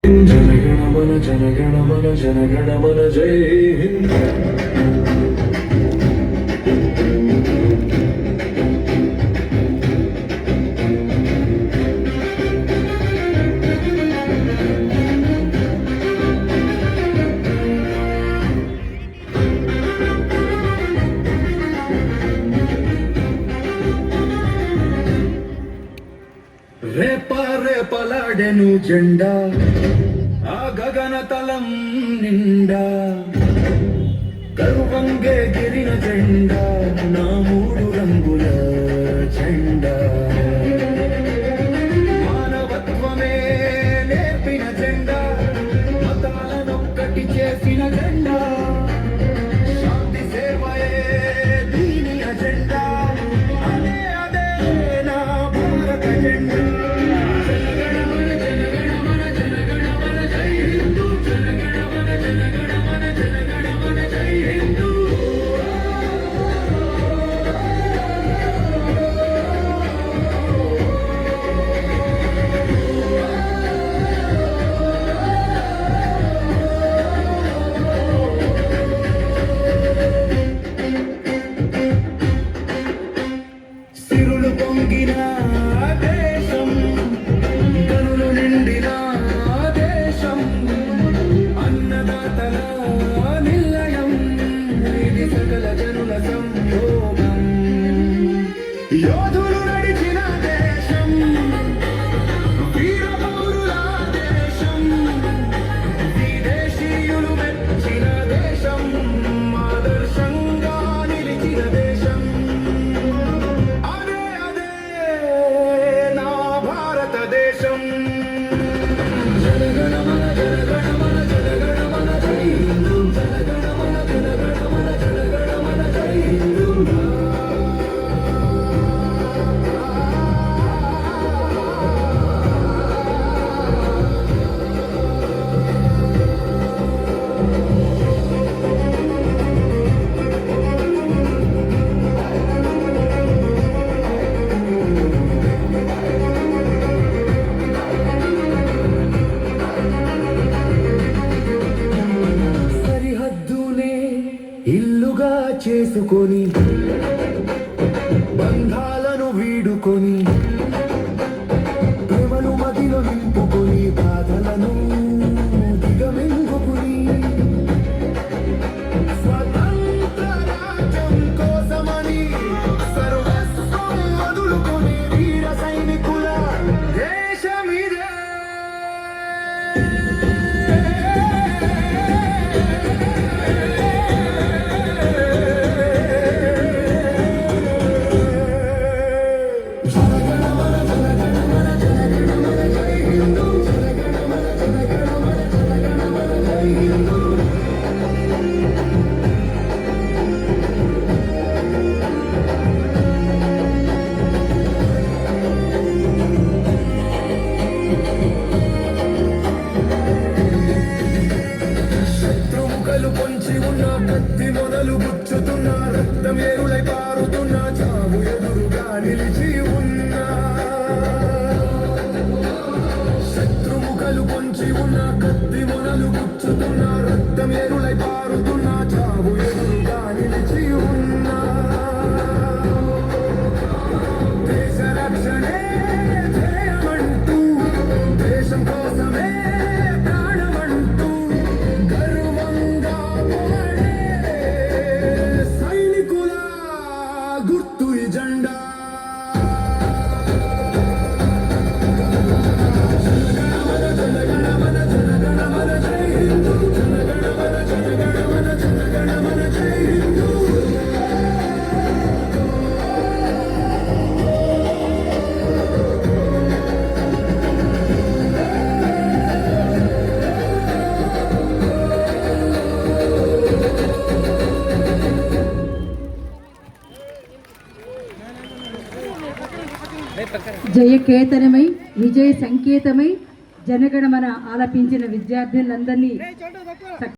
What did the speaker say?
जनगणमन जनगणमन जनगणमन जय हिंद। రేపలాడెను జెండా ఆ గగన తలం నిండా, గర్వంగే గిరిన జెండా నా మూడు రంగుల జెండా, మానవత్వమే నేర్పిన జెండా, మతాలనొక్కటి చేసిన జెండా, శాంతి సేవయే దీని అజెండా, అదే అదే నా భారత జెండా। దేశం కనులు నిండిన దేశం, అన్నదాతల నిలయం, ఇది సకల జనుల సంయోగం, యోధులు నడిచిన దేశం, వీర పౌరుల దేశం, విదేశీయులు మెచ్చిన దేశం, ఆదర్శంగా నిలిచిన దేశం, దేశం। జనగణమన జనగణమన జనగణమన జై హిందూ, జనగణమన జనగణమన జనగణమన జై హిందూ। ఇల్లుగా చేసుకొని బంధాలను వీడుకొని, ప్రేమను మదిలో నింపుకొని, బాధలను దిగమింగుకొని, స్వతంత్ర రాజ్యం కోసమని సర్వస్వం వదులుకొని, వీర సైనికుల దేశమిదే। పొంచి ఉన్న కత్తి మొదలు గుచ్చుతున్న, రక్తమేరులై పారుతున్న, చావు ఎదురుగా నిలిచి ఉన్నా, శత్రుముఖలు పొంచి ఉన్న కత్తి మొదలు గుచ్చుతున్న, రక్తమేరులై పారుతున్న, చావు ఎదురుగా నిలిచి ఉన్నా, దేశ రక్షణే ధ్యేయమంటూ, దేశం కోసమే ప్రాణమంటూ, గర్వంగా పోరాడే సైనికుల గుర్తు ఈ జెండా। జనగణమన జనగణమన జనగణమన జై హిందూ, జనగణమన జనగణమన జనగణమన జై హిందూ। జయకేతనమై విజయ సంకేతమై జనగణమన ఆలపించిన విద్యార్థులందరినీ